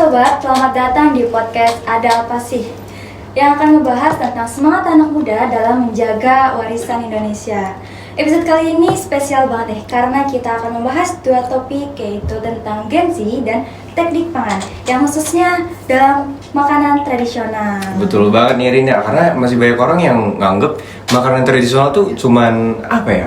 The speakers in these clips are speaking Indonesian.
sobat, selamat datang di podcast Ada Apa Sih? Yang akan membahas tentang semangat anak muda dalam menjaga warisan Indonesia. Episode kali ini spesial banget nih, karena kita akan membahas dua topik, yaitu tentang Gen Z dan teknik pangan, yang khususnya dalam makanan tradisional. Betul banget nih Rina, karena masih banyak orang yang nganggep makanan tradisional tuh cuman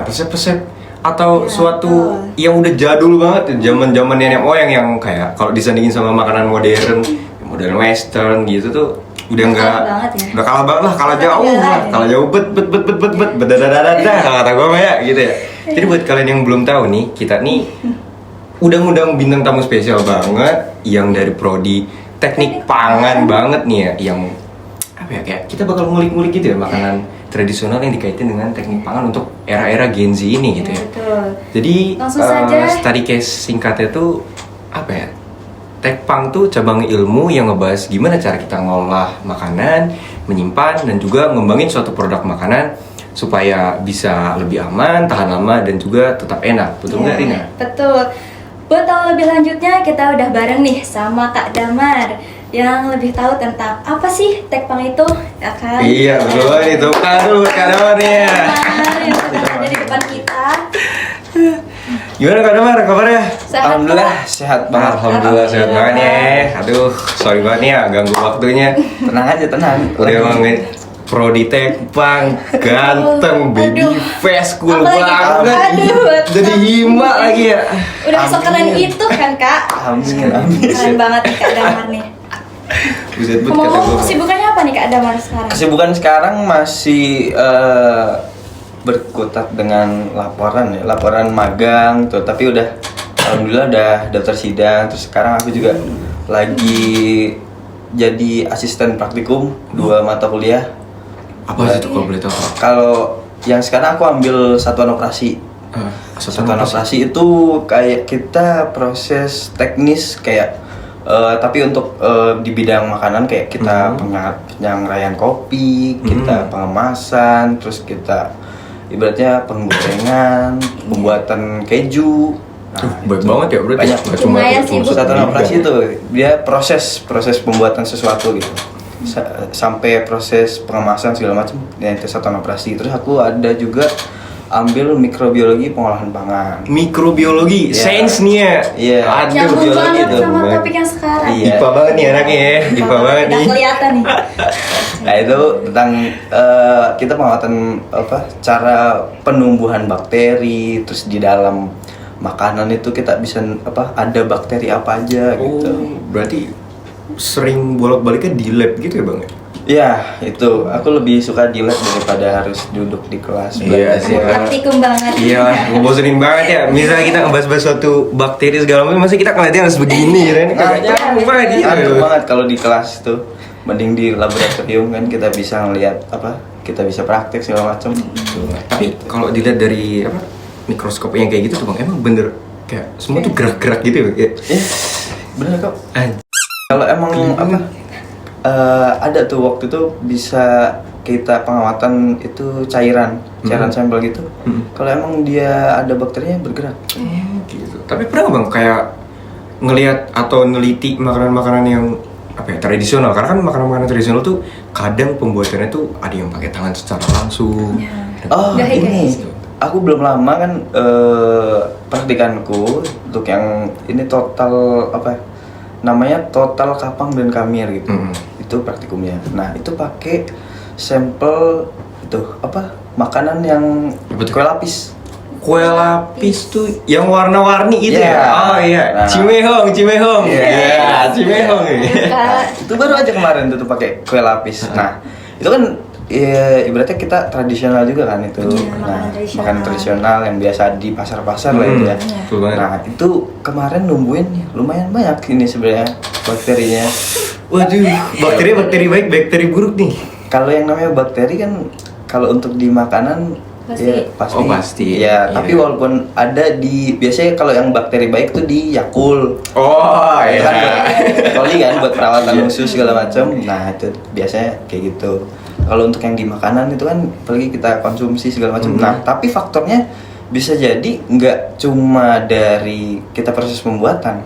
resep-resep atau suatu yang udah jadul banget, zaman nenek moyang yang kayak kalau disandingin sama makanan modern western gitu tuh udah udah kalah banget lah, kalah jauh kata gue ya gitu ya. Jadi buat kalian yang belum tahu nih, kita nih udah ngundang bintang tamu spesial banget yang dari prodi teknik pangan banget nih ya, yang kayak kita bakal ngulik-ngulik gitu ya makanan tradisional yang dikaitin dengan teknik pangan untuk era-era Gen Z ini gitu ya. Betul. Jadi saja. study case singkatnya tuh Tekpang tuh cabang ilmu yang ngebahas gimana cara kita ngolah makanan, menyimpan dan juga ngembangin suatu produk makanan supaya bisa lebih aman, tahan lama dan juga tetap enak. Betul nggak Rina? Betul. Buat tahu lebih lanjutnya, kita udah bareng nih sama Kak Damar yang lebih tahu tentang apa sih Tekpang itu, ya kan? Iya, betul banget itu. Aduh, Kak Damar nih. Yang sudah ada di depan kita. Gimana Kak Damar, kabarnya? Sehat, Alhamdulillah sehat banget. Alhamdulillah sehat banget ya. Aduh, sorry banget nih ya ganggu waktunya. Tenang aja, tenang. Udah emang prodi Tekpang, ganteng, baby face, cool banget. Aduh, Jadi hima lagi ya. udah sekeren itu kan Kak? Amin. Keren banget nih Kak Damar nih. Buset kata Ngomong gue. kesibukannya apa nih Kak Damar sekarang? Kesibukan sekarang masih berkutat dengan laporan magang tuh, tapi alhamdulillah udah daftar sidang. Terus sekarang aku juga lagi jadi asisten praktikum 2 mata kuliah. Apa sih itu kalau boleh tahu? Kalau yang sekarang aku ambil satuan operasi. Satuan operasi itu kayak kita proses teknis kayak tapi untuk di bidang makanan kayak kita penyagraian kopi, kita pengemasan, terus kita ibaratnya penggorengan, pembuatan keju. Baik banget ya berarti. Banyak. Lumayan sibuk. Satuan operasi itu dia proses pembuatan sesuatu gitu. Sampai proses pengemasan segala macam, ya itu satuan operasi. Terus aku ada juga ambil mikrobiologi pengolahan pangan. Mikrobiologi, sains nih ya. Iya. Yang biologi banget itu. sama topik yang sekarang. Iya. IPA banget nih anaknya ya, IPA banget Udah nih. kelihatan nih. Nah itu tentang kita pengamatan cara penumbuhan bakteri, terus di dalam makanan itu kita bisa ada bakteri apa aja gitu. Berarti sering bolak-baliknya di lab gitu ya Bang? Ya itu aku lebih suka di lab daripada harus duduk di kelas. Iya sih. Praktikum banget. Iya, ngebosenin banget ya. Misalnya kita ngebahas-bahas suatu bakteri segala macam, masa kita ngeliatnya harus begini ya? Ini kagak nyambung banget gitu. Ngantuk banget kalau di kelas tuh. Mending di laboratorium kan kita bisa ngelihat kita bisa praktek segala macam. Tapi kalau dilihat dari mikroskop yang kayak gitu tuh Bang, emang bener kayak semua tuh gerak-gerak gitu ya? Bener kok. Kalau emang ada tuh waktu itu bisa kita pengamatan itu cairan sampel gitu. Kalau emang dia ada bakterinya bergerak. Gitu. Tapi pernah nggak Bang kayak ngelihat atau neliti makanan-makanan yang tradisional? Karena kan makanan-makanan tradisional tuh kadang pembuatannya tuh ada yang pakai tangan secara langsung. Oh Gahe, ini guys. aku belum lama kan praktikanku untuk yang ini total namanya total kapang dan kamir gitu. Itu praktikumnya. Nah itu pakai sampel itu makanan yang kue lapis. Kue lapis tuh yang warna-warni itu Yeah. ya? Oh iya, Nah. Cimehong. Yeah. Cimehong. Itu baru aja kemarin tuh pakai kue lapis. Nah itu kan ibaratnya kita tradisional juga kan itu. Iya, Nah makanan makanan tradisional yang biasa di pasar-pasar lah itu ya. Betul banget. Nah itu kemarin numbuhin lumayan banyak ini sebenarnya bakterinya. Waduh, bakteri baik, bakteri buruk nih. Kalau yang namanya bakteri kan kalau untuk di makanan Pasti. ya pasti. Oh, pasti. Ya, Iya. tapi walaupun ada biasanya kalau yang bakteri baik tuh di Yakult. Oh Kan iya. Poli kan buat perawatan khusus segala macam. Nah, itu biasanya kayak gitu. Kalau untuk yang di makanan itu kan apalagi kita konsumsi segala macam. Nah, tapi faktornya bisa jadi nggak cuma dari kita proses pembuatan.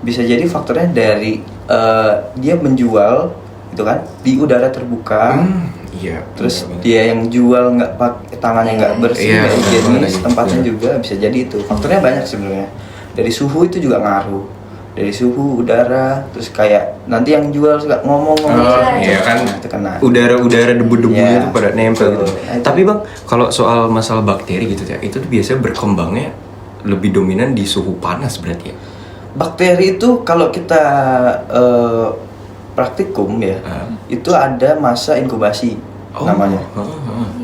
Bisa jadi faktornya dari dia menjual gitu kan di udara terbuka. Iya. Terus bener. dia yang jual nggak pakai tangannya nggak bersih, Iya, nggak bener, higienis, bener. tempatnya Iya. juga bisa jadi itu. Faktornya banyak sebenarnya. Dari suhu itu juga ngaruh. Dari suhu udara, terus kayak nanti yang jual suka ngomong-ngomong. Iya kan, Nah, itu kena. udara debu-debunya Iya. tuh pada nempel gitu. Betul. Tapi bang, kalau soal masalah bakteri gitu ya, itu tuh biasanya berkembangnya lebih dominan di suhu panas berarti ya? Bakteri itu kalau kita praktikum ya, itu ada masa inkubasi namanya.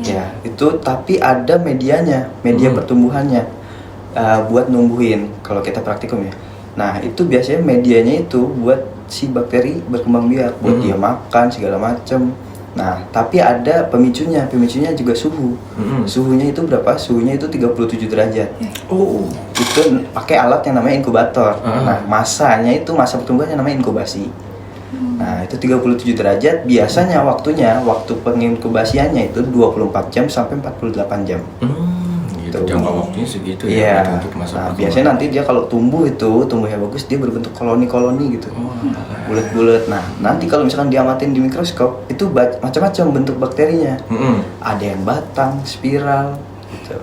Ya, itu tapi ada medianya, media pertumbuhannya buat numbuhin kalau kita praktikum ya. Nah, itu biasanya medianya itu buat si bakteri berkembang biak, buat dia makan segala macem. Nah, tapi ada pemicunya juga suhu. Suhunya itu berapa? Suhunya itu 37 derajat. Oh. Itu pakai alat yang namanya inkubator. Nah, masa pertumbuhannya namanya inkubasi. Nah, itu 37 derajat biasanya waktu penginkubasiannya itu 24 jam sampai 48 jam. Gitu. Jangka waktunya segitu Iya. ya untuk masa Nah, perkembangan. biasanya nanti dia kalau tumbuhnya bagus, dia berbentuk koloni-koloni gitu. Bulat-bulat. Nah, nanti kalau misalkan diamatin di mikroskop, itu macam-macam bentuk bakterinya. Ada yang batang, spiral gitu.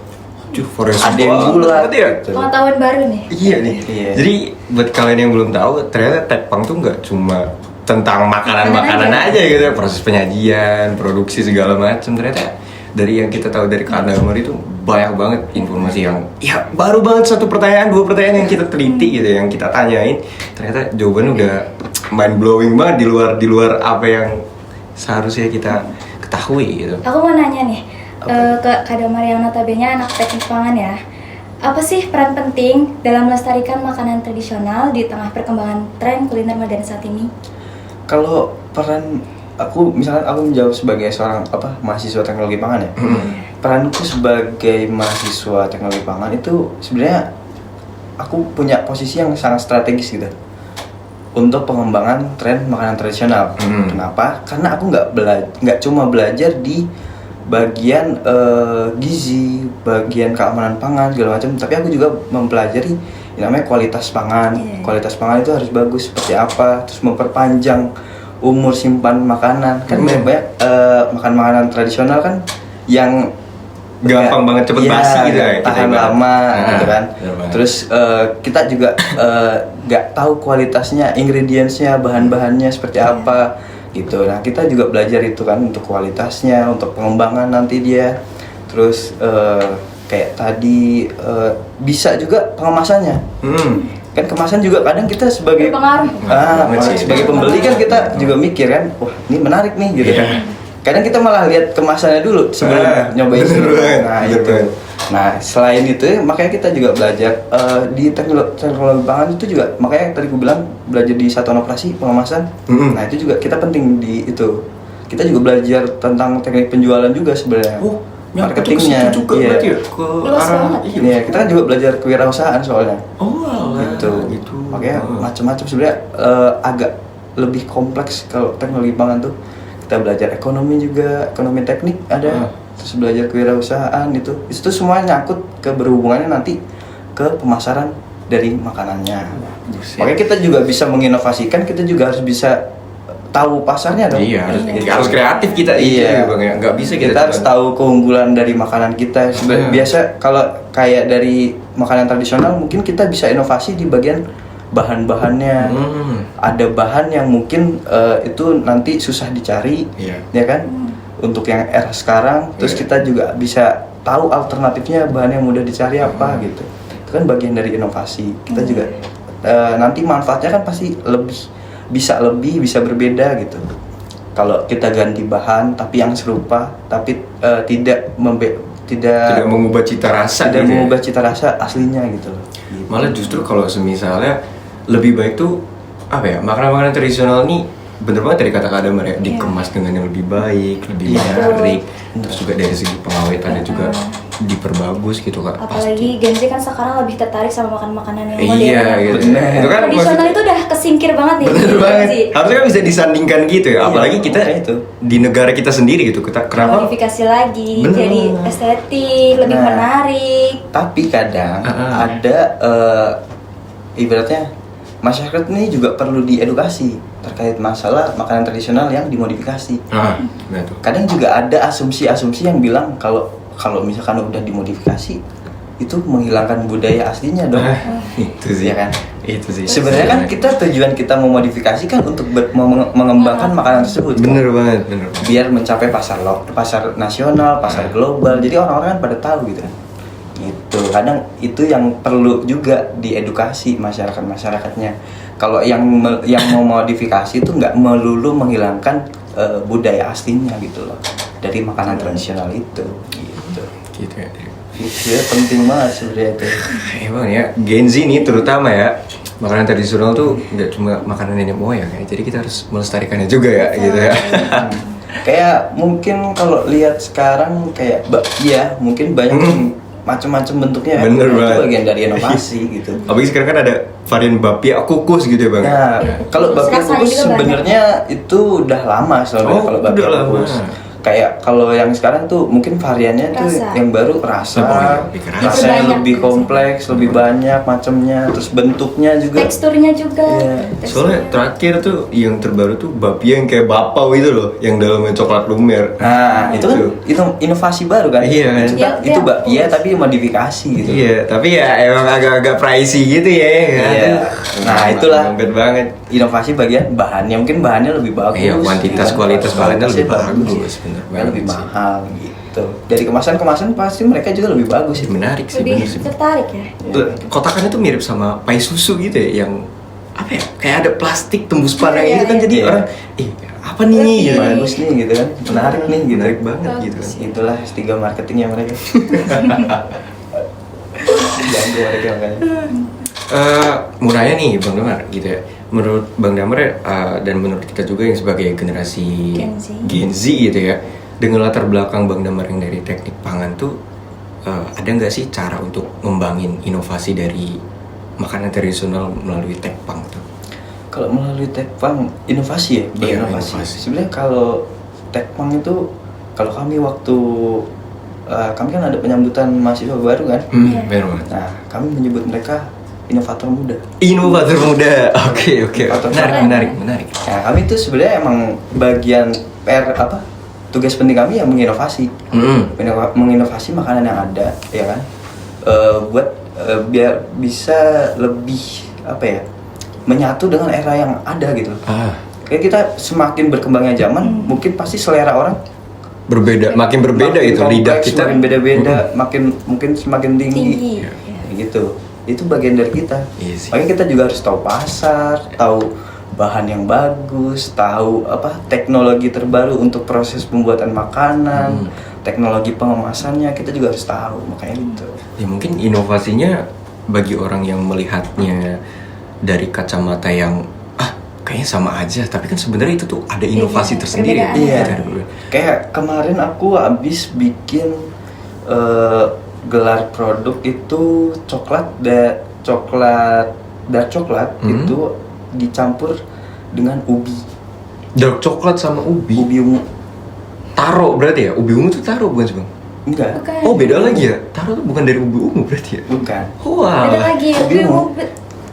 Ada yang bulat ya? gitu. Pengetahuan baru nih. Iya nih. Iya. Jadi buat kalian yang belum tahu, ternyata Tepang tuh nggak cuma tentang makanan-makanan Makanan aja gitu, proses penyajian, produksi segala macam. Ternyata dari yang kita tahu dari Kak Damar itu banyak banget informasi yang ya baru banget, satu pertanyaan, dua pertanyaan yang kita teliti gitu, yang kita tanyain. Ternyata jawabannya udah mind blowing banget di luar apa yang seharusnya kita ketahui gitu. Aku mau nanya nih ke Kak Damar yang notabene anak teknik pangan ya. Apa sih peran penting dalam melestarikan makanan tradisional di tengah perkembangan tren kuliner modern saat ini? Kalau peran aku menjawab sebagai seorang mahasiswa teknologi pangan ya. Peranku sebagai mahasiswa teknologi pangan itu sebenarnya aku punya posisi yang sangat strategis gitu untuk pengembangan tren makanan tradisional. Kenapa? Karena aku nggak cuma belajar di bagian gizi, bagian keamanan pangan segala macam, tapi aku juga mempelajari yang namanya kualitas pangan. Kualitas pangan itu harus bagus seperti apa, terus memperpanjang umur simpan makanan. Kan banyak makan makanan tradisional kan yang Gampang banget cepet basi gitu ya, tahan kita lama gitu kan. bener. Terus kita juga nggak tahu kualitasnya, ingredientsnya, bahan-bahannya seperti apa gitu. Nah, kita juga belajar itu kan untuk kualitasnya, untuk pengembangan nanti dia. Terus kayak tadi bisa juga pengemasannya. Kan kemasan juga kadang kita sebagai Berpengaruh. sebagai pembeli kan kita juga mikir kan, wah ini menarik nih gitu. Kadang kita malah lihat kemasannya dulu sebelum nyobain. Nah itu. Nah selain itu makanya kita juga belajar di teknologi pangan itu juga, makanya tadi aku bilang belajar di satuan operasi pengemasan. Nah itu juga kita penting di itu. Kita juga belajar tentang teknik penjualan juga sebenarnya. Marketingnya juga berarti ya? Ke Luas arah banget. Iya, kita kan juga belajar kewirausahaan soalnya. Gitu. Makanya macam-macam sebenarnya agak lebih kompleks kalau teknologi pangan tuh. Kita belajar ekonomi juga, ekonomi teknik ada, terus belajar kewirausahaan itu tuh semua nyangkut ke berhubungannya nanti ke pemasaran dari makanannya. Makanya kita juga bisa menginovasikan, kita juga harus bisa tahu pasarnya dong. Iya, harus kreatif kita. Iya, Bang ya. Nggak bisa kita harus tahu keunggulan dari makanan kita. Biasa kalau kayak dari makanan tradisional mungkin kita bisa inovasi di bagian bahan-bahannya. Ada bahan yang mungkin itu nanti susah dicari, ya kan? Untuk yang era sekarang, terus kita juga bisa tahu alternatifnya bahan yang mudah dicari apa gitu. Itu kan bagian dari inovasi. Kita juga nanti manfaatnya kan pasti bisa berbeda gitu. Kalau kita ganti bahan tapi yang serupa, tapi tidak mengubah cita rasa, mengubah cita rasa aslinya gitu loh. Malah justru kalau semisalnya lebih baik tuh apa ya, makanan-makanan tradisional ini bener banget dari kata Kak Damar ya, dikemas dengan yang lebih baik, lebih menarik, terus juga dari segi pengawetannya juga diperbagus gitu Kak. Apalagi Gen Z kan sekarang lebih tertarik sama makan makanan yang modern. Iya gitu. Itu kan tradisional itu udah kesingkir banget nih. bener banget. Harusnya kan bisa disandingkan gitu ya. Apalagi kita itu di negara kita sendiri gitu. Kenapa? Modifikasi lagi, jadi estetik, lebih menarik. Tapi kadang ada ibaratnya masyarakat ini juga perlu diedukasi terkait masalah makanan tradisional yang dimodifikasi. Betul. Kadang juga ada asumsi-asumsi yang bilang kalau misalkan udah dimodifikasi itu menghilangkan budaya aslinya dong. Itu sih. Ya kan? Itu sih. Sebenarnya kan tujuan kita memodifikasi kan untuk mengembangkan makanan tersebut. Bener banget, bener. Biar mencapai pasar nasional, pasar global. Jadi orang-orang kan pada tahu gitu kan. Itu kadang itu yang perlu juga diedukasi masyarakatnya. Kalau yang mau modifikasi itu nggak melulu menghilangkan budaya aslinya gitu loh dari makanan tradisional itu. Gitu ya. Itu ya penting banget sebenarnya itu. Emang ya, Gen Z nih terutama ya, makanan tradisional tuh nggak cuma makanan nenek moyang ya, jadi kita harus melestarikannya juga ya, gitu ya. Kayak mungkin kalau lihat sekarang kayak bakpia mungkin banyak macam-macam bentuknya. Bener Itu banget. bagian dari inovasi gitu. Apalagi sekarang kan ada varian bapia kukus gitu ya bang. Nah, kalau bakpia Rasanya kukus juga sebenarnya itu udah lama sebenarnya kalau bakpia udah lama. kukus. Kayak kalau yang sekarang tuh mungkin variannya tuh Rasa. yang baru rasa, Oh, iya, lebih keras. rasanya Banyak lebih gitu. kompleks, lebih banyak macamnya, terus bentuknya juga. Teksturnya juga. Iya. Soalnya terakhir tuh yang terbaru tuh bapia yang kayak bapau itu loh, yang dalamnya coklat lumer. Nah, itu kan inovasi baru kan? Iya kan? Iya, Itu iya. bakpia tapi modifikasi gitu. Iya, tapi ya emang agak-agak pricey gitu ya. Iya. Nah, itulah. Dompet banget. Inovasi bagian bahannya, mungkin bahannya lebih bagus. Iya, kuantitas, gitu. kualitas bahannya lebih Kualitasnya bagus, bener Ya, banget lebih sih. mahal gitu. Dari kemasan pasti mereka juga lebih bagus itu. Menarik sih, Lebih bener sih. tertarik ya. Iya. Kotakannya tuh mirip sama pai susu gitu ya, yang apa ya? Kayak ada plastik tembus pandang Iya, gitu kan, iya. jadi Iya. orang, apa nih? Lebih Gitu. Bagus nih gitu kan. Menarik nih gitu. Menarik banget gitu kan. Itulah S3 marketingnya mereka. Jago mereka makanya. Murahnya nih Bang Damar gitu ya. Menurut Bang Damar dan menurut kita juga yang sebagai generasi Gen Z. Gen Z gitu ya, dengan latar belakang Bang Damar yang dari teknik pangan tuh ada nggak sih cara untuk ngembangin inovasi dari makanan tradisional melalui tekpang tuh? Kalau melalui tekpang inovasi ya, Iya, inovasi. inovasi. Sebenarnya kalau tekpang itu kalau kami waktu kami kan ada penyambutan mahasiswa baru kan. Iya. Benar banget. Nah, kami menyebut mereka inovator muda. Inovator muda. Oke. Inovator Menarik. Nah, kami itu sebenarnya emang bagian tugas penting kami yang menginovasi. Menginovasi makanan yang ada, ya kan? Buat biar bisa lebih menyatu dengan era yang ada gitu. Kayak kita semakin berkembangnya zaman, mungkin pasti selera orang Makin berbeda makin itu lidah kompleks, kita. makin beda-beda, mungkin semakin tinggi. Tinggi. Ya, gitu. Itu bagian dari kita. Iya sih. Makanya kita juga harus tahu pasar, tahu bahan yang bagus, tahu teknologi terbaru untuk proses pembuatan makanan, teknologi pengemasannya kita juga harus tahu. Makanya itu. Ya mungkin inovasinya bagi orang yang melihatnya dari kacamata yang kayaknya sama aja, tapi kan sebenarnya itu tuh ada inovasi Iya, tersendiri. perbedaan. Iya. Gitu. Kayak kemarin aku habis bikin gelar produk itu dark coklat itu dicampur dengan ubi Dark coklat sama ubi. ungu. Taro berarti ya? Ubi ungu tuh taro bukan sih bang? Enggak, Bukan. Oh beda lagi ya? Taro tuh bukan dari ubi ungu berarti ya? bukan. Wah. Ada lagi Ubi ubi ungu.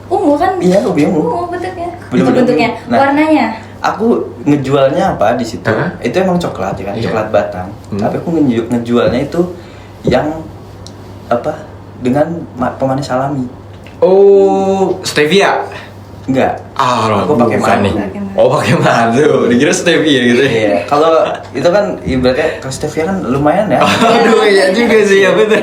ungu kan? Iya, ubi ungu. Ungu bentuknya. Bener-bener Bentuknya. ungu. Nah. Warnanya. Aku ngejualnya apa di situ? Hah? Itu emang coklat ya kan, Iya. coklat batang. Hmm. Tapi aku ngejualnya itu yang dengan pemanis alami. Oh, stevia. Enggak. Aku pakai bukan madu. nih. Oh pakai madu. Dikira stevia gitu ya? Iya, kalau itu kan ibaratnya kalau stevia kan lumayan ya. Aduh iya juga sih ya bener.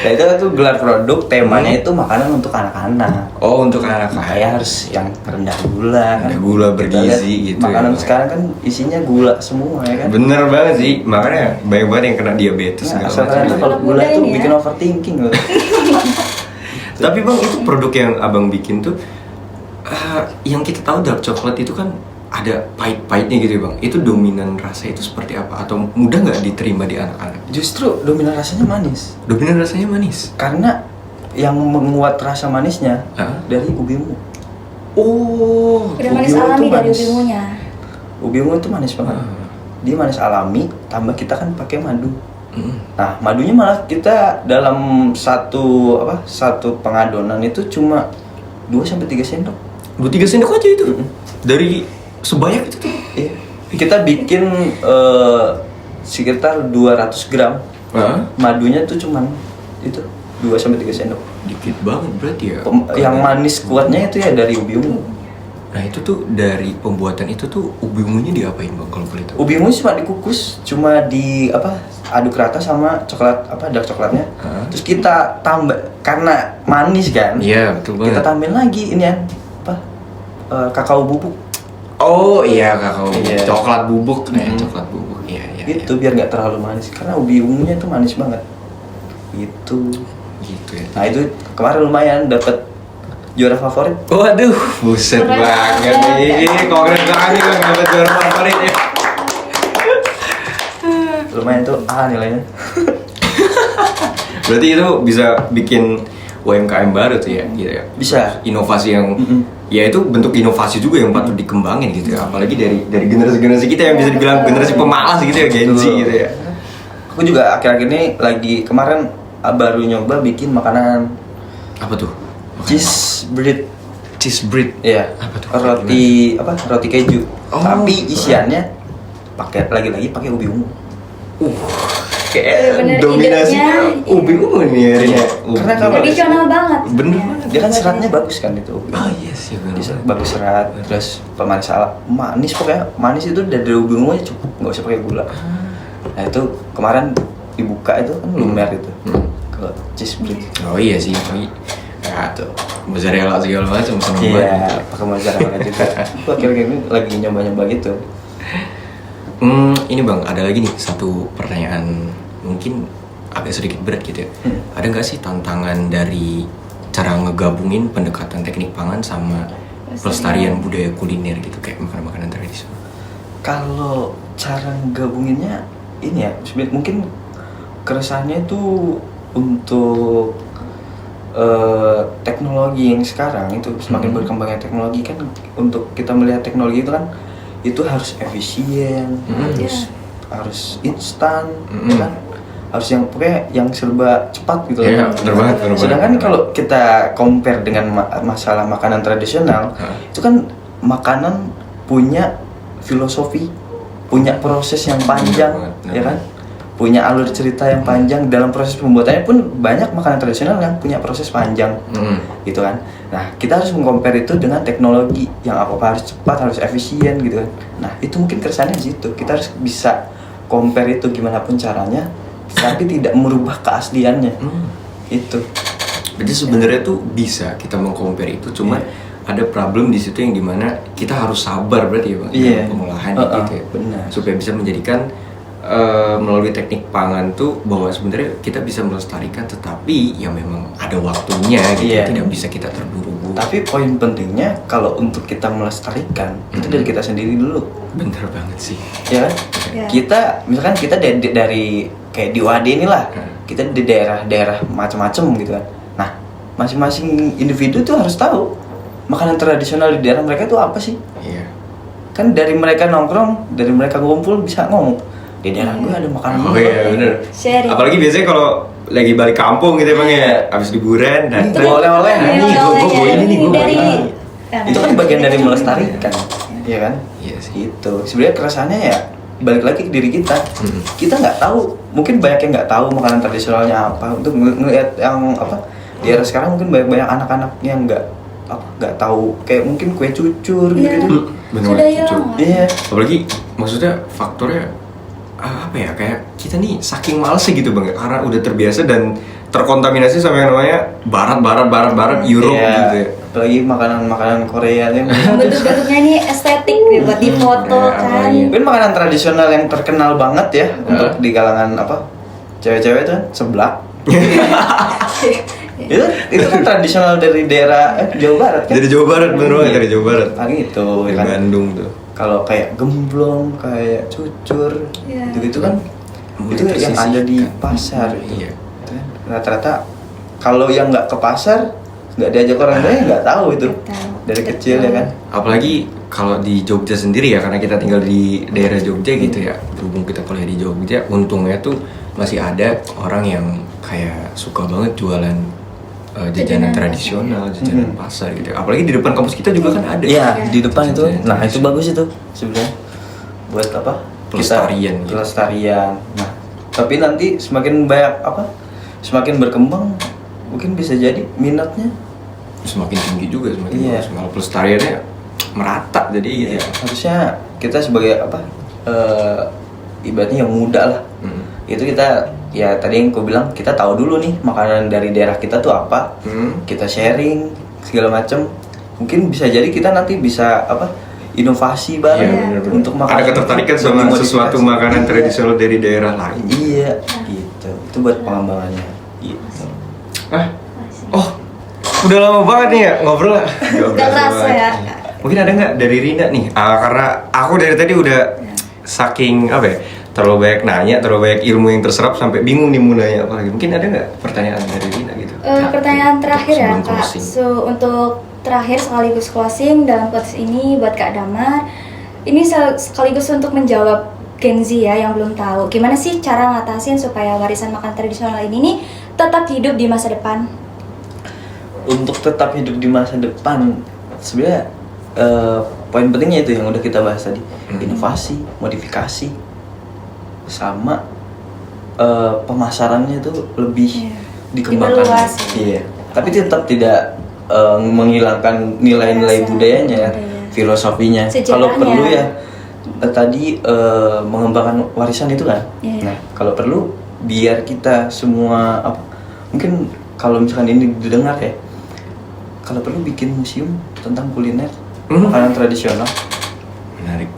Nah itu tuh gelar produk temanya itu makanan untuk anak-anak. Oh untuk anak-anak. Kayak harus yang rendah gula kan. Rendah gula, Kita bergizi lihat gitu Makanan ya. sekarang kan isinya gula semua ya kan. Bener banget sih, makanya banyak banget yang kena diabetes Nah, segala asal macam. ternyata kalau Anak gula muda tuh ini ya. bikin overthinking loh. Tapi bang itu produk yang abang bikin tuh yang kita tahu dark coklat itu kan ada pahit-pahitnya gitu ya bang. Itu dominan rasa itu seperti apa? Atau mudah nggak diterima di anak-anak? Justru dominan rasanya manis. Dominan rasanya manis. Karena yang menguat rasa manisnya Hah? dari ubi ungu. Oh. Udah manis Ubi ungu alami tuh dari manis. ubi ungunya. Ubi ungu itu manis banget. Dia manis alami, tambah kita kan pakai madu. Nah, madunya malah kita dalam satu pengadonan itu cuma 2-3 sendok. 2-3 sendok aja itu. Dari sebanyak itu tuh. Iya. Kita bikin sekitar 200 gram. Madunya tuh cuman itu 2-3 sendok. Dikit banget berarti ya. Yang manis kuatnya itu ya dari ubi ungu. Nah itu tuh dari pembuatan itu tuh ubi ungunya diapain bang kalau boleh tahu? Ubi ungu cuma dikukus, cuma di aduk rata sama coklat dark coklatnya. Terus kita tambah karena manis kan. Iya betul banget. Kita tambahin lagi ini ya kakao bubuk. Oh iya kakao Iya. coklat bubuk coklat bubuk. Iya. Gitu biar nggak terlalu manis karena ubi ungunya tuh manis banget. Gitu ya. Nah itu kemarin lumayan dapat juara favorit. Waduh, buset Keren banget banget. nih. Kongres banget nih bang dapat juara favorit ya. Lumayan tuh A nilainya. Berarti itu bisa bikin UMKM baru tuh ya, gitu ya. Bisa. Inovasi yang ya itu bentuk inovasi juga yang patut dikembangin gitu ya. Apalagi dari generasi kita yang bisa dibilang generasi pemalas gitu ya, Gen Z gitu ya. Aku juga akhir-akhir ini lagi kemarin baru nyoba bikin makanan Apa tuh? cheese bread. Cheese bread. Iya. Apa tuh? Roti keju. Oh. Tapi isiannya lagi-lagi pakai ubi ungu. Kayak Bener-bener dominasi idenya. ubi ungu nih ya. Iya. Karena kalau Tradisional banget. Bener Ya. banget. dia kan seratnya bagus kan itu. Oh iya sih bener. Bagus serat, terus pemanis manis pokoknya manis itu dari ubi ungu aja cukup, nggak usah pakai gula. Nah itu kemarin dibuka itu kan lumer itu. Kalau cheese bread. Oh iya sih, ya tuh mozzarella segala macam seneng Iya, banget. pakai mozzarella juga. Aku akhir-akhir ini lagi nyoba-nyoba gitu. Ini bang, ada lagi nih satu pertanyaan mungkin agak sedikit berat gitu ya. Ada nggak sih tantangan dari cara ngegabungin pendekatan teknik pangan sama pelestarian budaya kuliner gitu kayak makanan-makanan tradisional? Kalau cara gabunginnya ini ya, mungkin keresahannya itu untuk teknologi yang sekarang itu semakin berkembangnya teknologi kan, untuk kita melihat teknologi itu kan itu harus efisien, harus instan, ya kan? Harus yang pokoknya yang serba cepat gitu. Iya, bener banget. Sedangkan kalau kita compare dengan masalah makanan tradisional, itu kan makanan punya filosofi, punya proses yang panjang, ya kan? Punya alur cerita yang panjang. Dalam proses pembuatannya pun banyak makanan tradisional yang punya proses panjang, gitu kan. Nah, kita harus mengcompare itu dengan teknologi yang apa-apa harus cepat, harus efisien, gitu kan. Nah, itu mungkin keresahannya di situ. Kita harus bisa compare itu gimana pun caranya, tapi tidak merubah keasliannya. Itu. Berarti sebenarnya tuh bisa kita meng-compare itu, cuman ada problem di situ yang dimana kita harus sabar berarti ya bang, dalam pengolahan gitu ya. Benar. Supaya bisa menjadikan melalui teknik pangan tuh bahwa sebenarnya kita bisa melestarikan, tetapi ya memang ada waktunya gitu, tidak bisa kita terburu-buru. Tapi poin pentingnya kalau untuk kita melestarikan itu dari kita sendiri dulu. Bener banget sih. Ya kan? Kita misalkan kita dari kayak di UAD inilah, kita di daerah-daerah macam-macam gitu kan. Nah, masing-masing individu tuh harus tahu makanan tradisional di daerah mereka itu apa sih. Iya. Kan dari mereka nongkrong, dari mereka ngumpul bisa ngomong, di daerah gue ada makanan. Oh iya bener. Sharing. Apalagi biasanya kalau lagi balik kampung gitu bang ya, abis liburan, nah Itu oleh-oleh. nih gue bawa ini nih, gue bawa dari ini. Itu kan bagian dari melestarikan, ya kan? Iya sih. Itu sebenarnya keresahannya ya balik lagi ke diri kita. Kita nggak tahu, mungkin banyak yang nggak tahu makanan tradisionalnya apa. Untuk ngelihat yang di era sekarang mungkin banyak anak-anak yang nggak tahu, kayak mungkin kue cucur gitu. Bener Sudah banget, hilang, cucu. Mas. Iya. Apalagi maksudnya faktornya apa ya, kayak kita nih saking malesnya gitu bang, karena udah terbiasa dan terkontaminasi sama yang namanya barat Europe gitu ya. Apalagi makanan Korea yang bentuk-bentuknya ini estetik nih buat difoto kan. mungkin makanan tradisional yang terkenal banget ya untuk di kalangan cewek-cewek tuh seblak. itu kan tradisional dari daerah Jawa Barat kan? Dari Jawa Barat, bener banget, dari Jawa Barat. Paling itu Dari ya kan. Bandung tuh. Kalau kayak gemblong, kayak cucur, gitu kan, Mulai itu yang ada di tersisihkan. pasar itu. Iya. Itu kan. Rata-rata kalau yang nggak ke pasar, nggak diajak orang lain nggak tahu itu dari kecil ya kan. Apalagi kalau di Jogja sendiri ya, karena kita tinggal di daerah Jogja gitu ya, berhubung kita kuliah di Jogja, untungnya tuh masih ada orang yang kayak suka banget jualan jajanan tradisional, jajanan pasar gitu. Apalagi di depan kampus kita juga kan ada. Iya, di depan itu. Jajanan Nah, itu tradisional. bagus itu sebenarnya. Buat apa? Pelestarian gitu. Pelestarian. Nah, tapi nanti semakin banyak semakin berkembang, mungkin bisa jadi minatnya Semakin tinggi juga, semakin Iya. bagus. Malah pelestariannya merata jadi gitu ya. harusnya kita sebagai ibaratnya yang muda lah. Itu kita ya tadi yang aku bilang, kita tahu dulu nih makanan dari daerah kita tuh apa. Kita sharing segala macam. Mungkin bisa jadi kita nanti bisa inovasi bareng Iya, bener-bener. untuk makanan. Ada ketertarikan sama dimodifikasi. sesuatu makanan Iya. tradisional dari daerah lain. Iya, gitu. Itu buat pengembangannya. Gitu. Oh, udah lama banget nih ya ngobrol. Gak kerasa ya. Mungkin ada nggak dari Rina nih? Karena aku dari tadi udah saking terlalu banyak nanya, terlalu banyak ilmu yang terserap sampai bingung nih mau nanya apa lagi. Mungkin ada nggak pertanyaan dari Rina gitu? Pertanyaan terakhir ya Sebelum Kak. closing. So untuk terakhir sekaligus closing dalam podcast ini buat Kak Damar, ini sekaligus untuk menjawab Gen Z ya yang belum tahu gimana sih cara ngatasin supaya warisan makanan tradisional ini nih tetap hidup di masa depan. Untuk tetap hidup di masa depan, sebenarnya poin pentingnya itu yang udah kita bahas tadi. Inovasi, modifikasi, sama pemasarannya itu lebih Iya. dikembangkan. Diperluas. Iya. Tapi tetap tidak menghilangkan nilai-nilai Rasa, budayanya, budaya. filosofinya. Sejarahnya. Kalau perlu ya tadi mengembangkan warisan itu kan. Iya. Nah, kalau perlu biar kita semua mungkin kalau misalkan ini didengar ya, kalau perlu bikin museum tentang kuliner makanan tradisional. Menarik.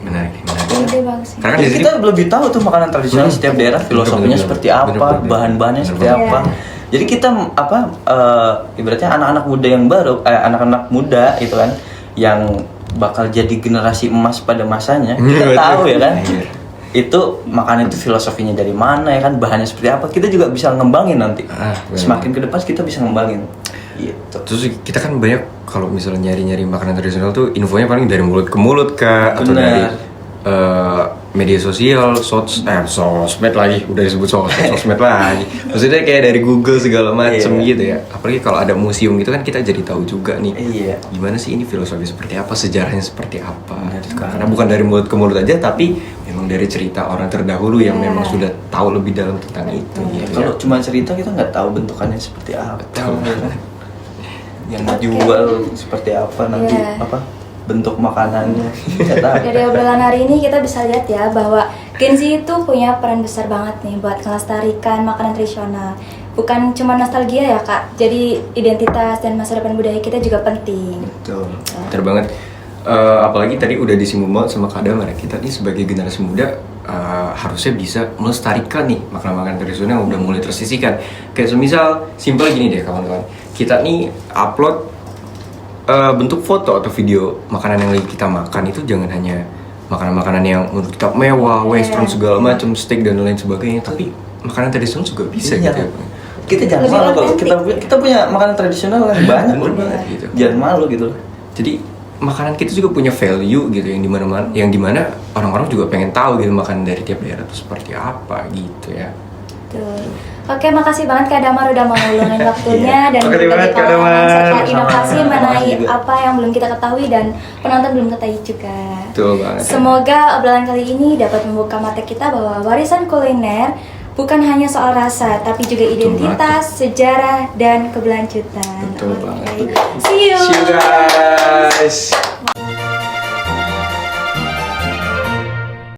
Ide bagus sih. Karena kan Ya, di sini kita lebih tahu tuh makanan tradisional setiap daerah, filosofinya Bener-bener. seperti apa, Bener-bener. bahan-bahannya seperti Bener-bener. apa. Jadi kita ibaratnya anak-anak muda yang baru, anak-anak muda itu kan yang bakal jadi generasi emas pada masanya. Kita Betul. tahu ya kan. Iya. Itu makanan itu filosofinya dari mana ya kan, bahannya seperti apa. Kita juga bisa ngembangin nanti. Bener. Semakin ke depan kita bisa ngembangin. Gitu. Terus kita kan banyak kalau misalnya nyari-nyari makanan tradisional tuh infonya paling dari mulut ke mulut kak, atau Bener. dari media sosial, sosmed lagi, udah disebut sosmed lagi. Maksudnya kayak dari Google segala macem Iya. gitu ya. Apalagi kalau ada museum gitu kan kita jadi tahu juga nih. Iya. Gimana sih ini filosofi seperti apa, sejarahnya seperti apa. Bener Gitu. banget. Karena bukan dari mulut ke mulut aja, tapi memang dari cerita orang terdahulu yang memang sudah tahu lebih dalam tentang itu. Gitu Kalau ya. cuma cerita kita nggak tahu bentukannya seperti apa. Betul. Yang mau jual seperti apa nanti Iya. bentuk makanannya. Nggak tahu. Dari obrolan hari ini kita bisa lihat ya bahwa Gen Z itu punya peran besar banget nih buat melestarikan makanan tradisional. Bukan cuma nostalgia ya Kak, jadi identitas dan masa depan budaya kita juga penting. Betul. Bener banget. Apalagi tadi udah disinggung banget sama Kak Damar, kita nih sebagai generasi muda harusnya bisa melestarikan nih makanan-makanan tradisional yang udah mulai tersisihkan. Kayak semisal simpel gini deh kawan-kawan, kita nih upload bentuk foto atau video makanan yang lagi kita makan itu jangan hanya makanan-makanan yang menurut kita mewah, western segala macam, steak dan lain sebagainya, tapi makanan tradisional juga bisa Iya. gitu ya. Kita jangan Lebih malu kalau otentik. kita punya makanan tradisional yang banyak. Bener loh. banget gitu. Jangan malu gitu. Jadi makanan kita juga punya value gitu yang dimana orang-orang juga pengen tahu gitu makanan dari tiap daerah itu seperti apa gitu ya. Betul. Oke, makasih banget Kak Damar udah mau ngeluangin waktunya dan Makasih banget, Kak pengalaman Damar. serta Sama-sama. inovasi mengenai Makasih juga. apa yang belum kita ketahui dan penonton belum ketahui juga. Betul banget. Semoga obrolan kali ini dapat membuka mata kita bahwa warisan kuliner bukan hanya soal rasa, tapi juga identitas, sejarah, dan keberlanjutan. Betul Oke. banget. See you. See you guys.